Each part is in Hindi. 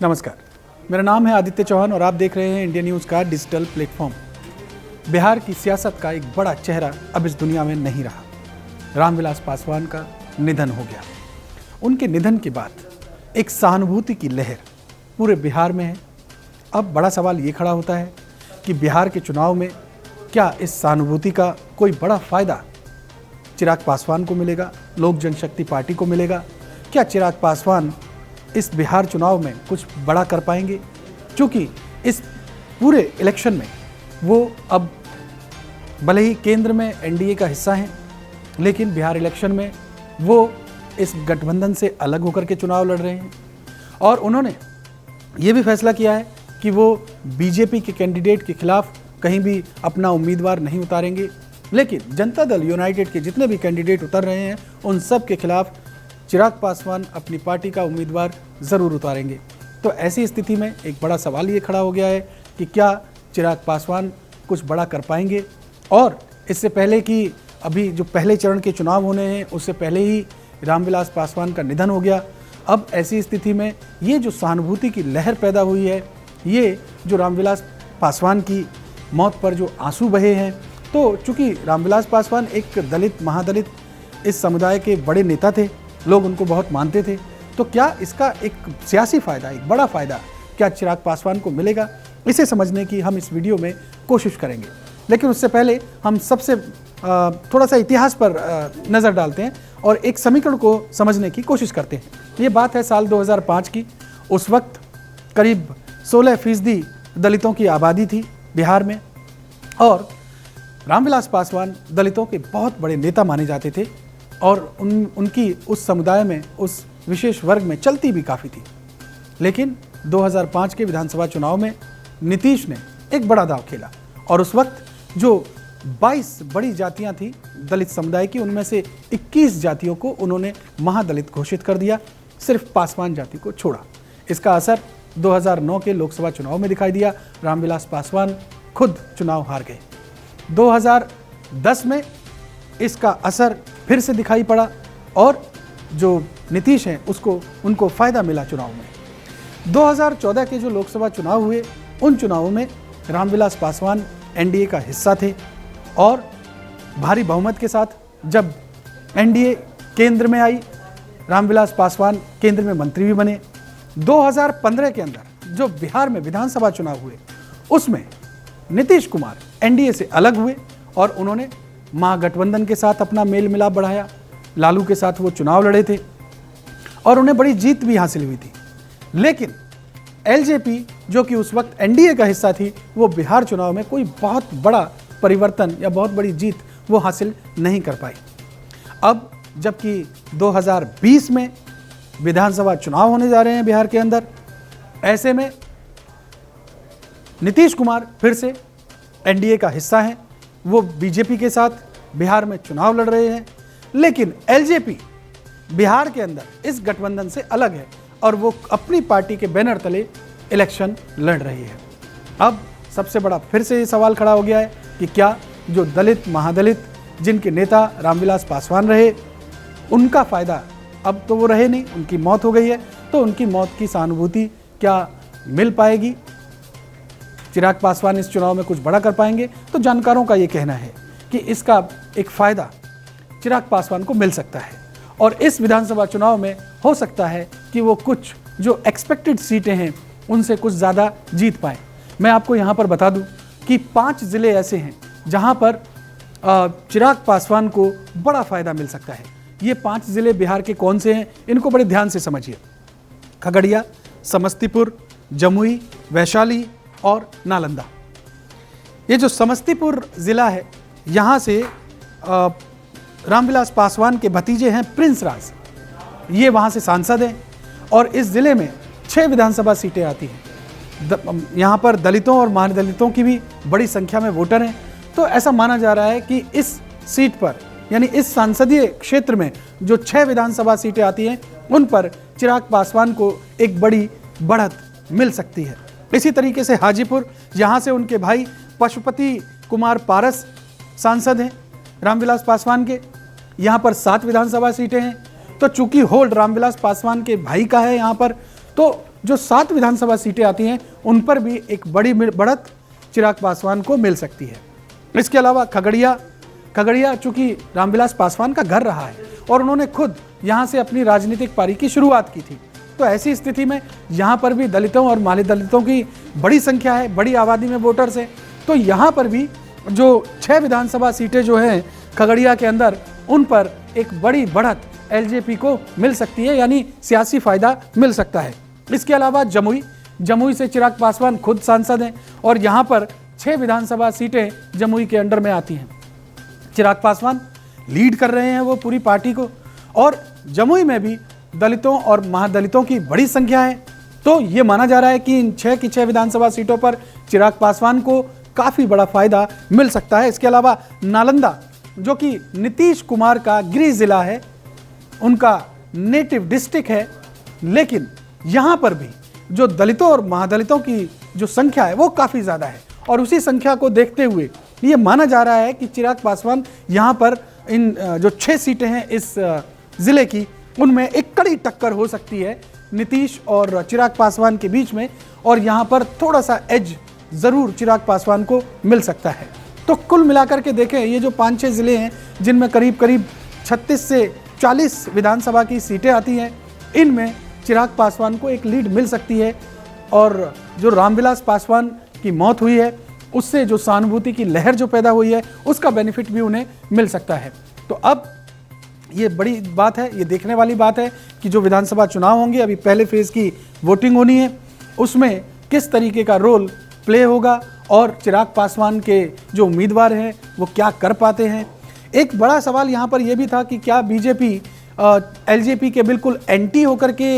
नमस्कार, मेरा नाम है आदित्य चौहान और आप देख रहे हैं इंडिया न्यूज़ का डिजिटल प्लेटफॉर्म। बिहार की सियासत का एक बड़ा चेहरा अब इस दुनिया में नहीं रहा। रामविलास पासवान का निधन हो गया। उनके निधन के बाद एक सहानुभूति की लहर पूरे बिहार में है। अब बड़ा सवाल ये खड़ा होता है कि बिहार के चुनाव में क्या इस सहानुभूति का कोई बड़ा फ़ायदा चिराग पासवान को मिलेगा, लोक जनशक्ति पार्टी को मिलेगा? क्या चिराग पासवान इस बिहार चुनाव में कुछ बड़ा कर पाएंगे? क्योंकि इस पूरे इलेक्शन में वो अब भले ही केंद्र में एनडीए का हिस्सा हैं, लेकिन बिहार इलेक्शन में वो इस गठबंधन से अलग होकर के चुनाव लड़ रहे हैं। और उन्होंने ये भी फैसला किया है कि वो बीजेपी के कैंडिडेट के खिलाफ कहीं भी अपना उम्मीदवार नहीं उतारेंगे, लेकिन जनता दल यूनाइटेड के जितने भी कैंडिडेट उतर रहे हैं उन सब के खिलाफ चिराग पासवान अपनी पार्टी का उम्मीदवार ज़रूर उतारेंगे। तो ऐसी स्थिति में एक बड़ा सवाल ये खड़ा हो गया है कि क्या चिराग पासवान कुछ बड़ा कर पाएंगे? और इससे पहले कि अभी जो पहले चरण के चुनाव होने हैं उससे पहले ही रामविलास पासवान का निधन हो गया। अब ऐसी स्थिति में ये जो सहानुभूति की लहर पैदा हुई है, ये जो रामविलास पासवान की मौत पर जो आंसू बहे हैं, तो चूँकि रामविलास पासवान एक दलित महादलित इस समुदाय के बड़े नेता थे, लोग उनको बहुत मानते थे, तो क्या इसका एक सियासी फ़ायदा, एक बड़ा फ़ायदा क्या चिराग पासवान को मिलेगा? इसे समझने की हम इस वीडियो में कोशिश करेंगे। लेकिन उससे पहले हम सबसे थोड़ा सा इतिहास पर नज़र डालते हैं और एक समीकरण को समझने की कोशिश करते हैं। ये बात है साल 2005 की। उस वक्त करीब 16% दलितों की आबादी थी बिहार में और रामविलास पासवान दलितों के बहुत बड़े नेता माने जाते थे और उनकी उस समुदाय में, उस विशेष वर्ग में चलती भी काफ़ी थी। लेकिन 2005 के विधानसभा चुनाव में नीतीश ने एक बड़ा दांव खेला और उस वक्त जो 22 बड़ी जातियां थी दलित समुदाय की, उनमें से 21 जातियों को उन्होंने महादलित घोषित कर दिया, सिर्फ पासवान जाति को छोड़ा। इसका असर 2009 के लोकसभा चुनाव में दिखाई दिया। रामविलास पासवान खुद चुनाव हार गए। 2010 में इसका असर फिर से दिखाई पड़ा और जो नीतीश हैं उनको फ़ायदा मिला चुनाव में। 2014 के जो लोकसभा चुनाव हुए, उन चुनावों में रामविलास पासवान एनडीए का हिस्सा थे और भारी बहुमत के साथ जब एनडीए केंद्र में आई, रामविलास पासवान केंद्र में मंत्री भी बने। 2015 के अंदर जो बिहार में विधानसभा चुनाव हुए, उसमें नीतीश कुमार एनडीए से अलग हुए और उन्होंने महागठबंधन के साथ अपना मेल मिलाप बढ़ाया। लालू के साथ वो चुनाव लड़े थे और उन्हें बड़ी जीत भी हासिल हुई थी। लेकिन एलजेपी जो कि उस वक्त एनडीए का हिस्सा थी, वो बिहार चुनाव में कोई बहुत बड़ा परिवर्तन या बहुत बड़ी जीत वो हासिल नहीं कर पाई। अब जबकि 2020 में विधानसभा चुनाव होने जा रहे हैं बिहार के अंदर, ऐसे में नीतीश कुमार फिर से एनडीए का हिस्सा हैं, वो बीजेपी के साथ बिहार में चुनाव लड़ रहे हैं। लेकिन एलजेपी बिहार के अंदर इस गठबंधन से अलग है और वो अपनी पार्टी के बैनर तले इलेक्शन लड़ रही है। अब सबसे बड़ा फिर से ये सवाल खड़ा हो गया है कि क्या जो दलित महादलित जिनके नेता रामविलास पासवान रहे, उनका फ़ायदा अब तो वो रहे नहीं, उनकी मौत हो गई है, तो उनकी मौत की सहानुभूति क्या मिल पाएगी? चिराग पासवान इस चुनाव में कुछ बड़ा कर पाएंगे? तो जानकारों का ये कहना है कि इसका एक फ़ायदा चिराग पासवान को मिल सकता है और इस विधानसभा चुनाव में हो सकता है कि वो कुछ जो एक्सपेक्टेड सीटें हैं उनसे कुछ ज़्यादा जीत पाएँ। मैं आपको यहाँ पर बता दूँ कि 5 ज़िले ऐसे हैं जहाँ पर चिराग पासवान को बड़ा फ़ायदा मिल सकता है। ये 5 ज़िले बिहार के कौन से हैं, इनको बड़े ध्यान से समझिए। खगड़िया, समस्तीपुर, जमुई, वैशाली और नालंदा। ये जो समस्तीपुर ज़िला है, यहाँ से रामविलास पासवान के भतीजे हैं प्रिंस राज, ये वहाँ से सांसद हैं और इस ज़िले में 6 विधानसभा सीटें आती हैं। यहाँ पर दलितों और महादलितों की भी बड़ी संख्या में वोटर हैं। तो ऐसा माना जा रहा है कि इस सीट पर, यानी इस संसदीय क्षेत्र में जो 6 विधानसभा सीटें आती हैं, उन पर चिराग पासवान को एक बड़ी बढ़त मिल सकती है। इसी तरीके से हाजीपुर, यहाँ से उनके भाई पशुपति कुमार पारस सांसद हैं रामविलास पासवान के, यहाँ पर 7 विधानसभा सीटें हैं। तो चूंकि होल्ड रामविलास पासवान के भाई का है यहाँ पर, तो जो 7 विधानसभा सीटें आती हैं उन पर भी एक बड़ी बढ़त चिराग पासवान को मिल सकती है। इसके अलावा खगड़िया चूंकि रामविलास पासवान का घर रहा है और उन्होंने खुद यहाँ से अपनी राजनीतिक पारी की शुरुआत की थी, तो ऐसी स्थिति में यहाँ पर भी दलितों और माली दलितों की बड़ी संख्या है, बड़ी आबादी में वोटर्स हैं, तो यहाँ पर भी जो 6 विधानसभा सीटें जो हैं खगड़िया के अंदर, उन पर एक बड़ी बढ़त एलजेपी को मिल सकती है, यानी सियासी फायदा मिल सकता है। इसके अलावा जमुई से चिराग पासवान खुद सांसद हैं और यहाँ पर 6 विधानसभा सीटें जमुई के अंडर में आती हैं। चिराग पासवान लीड कर रहे हैं वो पूरी पार्टी को, और जमुई में भी दलितों और महादलितों की बड़ी संख्या है, तो ये माना जा रहा है कि इन 6 की 6 विधानसभा सीटों पर चिराग पासवान को काफ़ी बड़ा फायदा मिल सकता है। इसके अलावा नालंदा, जो कि नीतीश कुमार का गृह जिला है, उनका नेटिव डिस्ट्रिक्ट है, लेकिन यहाँ पर भी जो दलितों और महादलितों की जो संख्या है वो काफ़ी ज़्यादा है, और उसी संख्या को देखते हुए ये माना जा रहा है कि चिराग पासवान यहाँ पर इन जो 6 सीटें हैं इस ज़िले की, उनमें एक कड़ी टक्कर हो सकती है नीतीश और चिराग पासवान के बीच में, और यहाँ पर थोड़ा सा एज ज़रूर चिराग पासवान को मिल सकता है। तो कुल मिलाकर के देखें, ये जो 5-6 ज़िले हैं जिनमें करीब करीब 36 से 40 विधानसभा की सीटें आती हैं, इनमें चिराग पासवान को एक लीड मिल सकती है, और जो रामविलास पासवान की मौत हुई है उससे जो सहानुभूति की लहर जो पैदा हुई है उसका बेनिफिट भी उन्हें मिल सकता है। तो अब ये बड़ी बात है, ये देखने वाली बात है कि जो विधानसभा चुनाव होंगे, अभी पहले फेज़ की वोटिंग होनी है, उसमें किस तरीके का रोल प्ले होगा और चिराग पासवान के जो उम्मीदवार हैं वो क्या कर पाते हैं। एक बड़ा सवाल यहाँ पर यह भी था कि क्या बीजेपी एलजेपी के बिल्कुल एंटी होकर के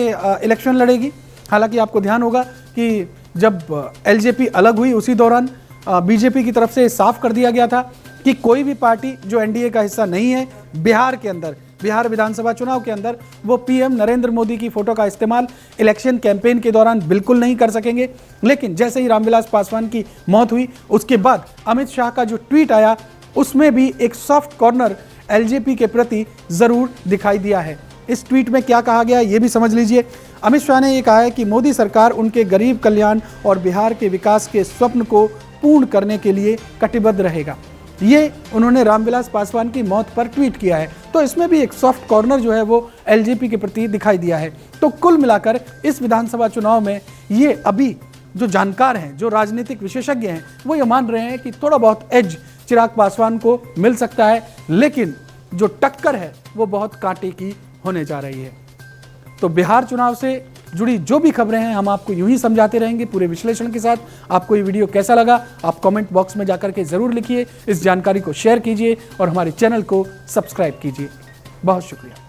इलेक्शन लड़ेगी। हालांकि आपको ध्यान होगा कि जब एलजेपी अलग हुई उसी दौरान बीजेपी की तरफ से साफ कर दिया गया था कि कोई भी पार्टी जो एनडीए का हिस्सा नहीं है बिहार विधानसभा चुनाव के अंदर वो पीएम नरेंद्र मोदी की फोटो का इस्तेमाल इलेक्शन कैंपेन के दौरान बिल्कुल नहीं कर सकेंगे। लेकिन जैसे ही रामविलास पासवान की मौत हुई उसके बाद अमित शाह का जो ट्वीट आया उसमें भी एक सॉफ्ट कॉर्नर एलजेपी के प्रति जरूर दिखाई दिया है। इस ट्वीट में क्या कहा गया ये भी समझ लीजिए। अमित शाह ने ये कहा है कि मोदी सरकार उनके गरीब कल्याण और बिहार के विकास के स्वप्न को पूर्ण करने के लिए कटिबद्ध रहेगा। ये उन्होंने रामविलास पासवान की मौत पर ट्वीट किया है, तो इसमें भी एक सॉफ्ट कॉर्नर जो है वो एलजेपी के प्रति दिखाई दिया है। तो कुल मिलाकर इस विधानसभा चुनाव में ये अभी जो जानकार हैं, जो राजनीतिक विशेषज्ञ हैं, वो ये मान रहे हैं कि थोड़ा बहुत एज चिराग पासवान को मिल सकता है, लेकिन जो टक्कर है वो बहुत कांटे की होने जा रही है। तो बिहार चुनाव से जुड़ी जो भी खबरें हैं हम आपको यूं ही समझाते रहेंगे पूरे विश्लेषण के साथ। आपको ये वीडियो कैसा लगा आप कमेंट बॉक्स में जाकर के जरूर लिखिए, इस जानकारी को शेयर कीजिए और हमारे चैनल को सब्सक्राइब कीजिए। बहुत शुक्रिया।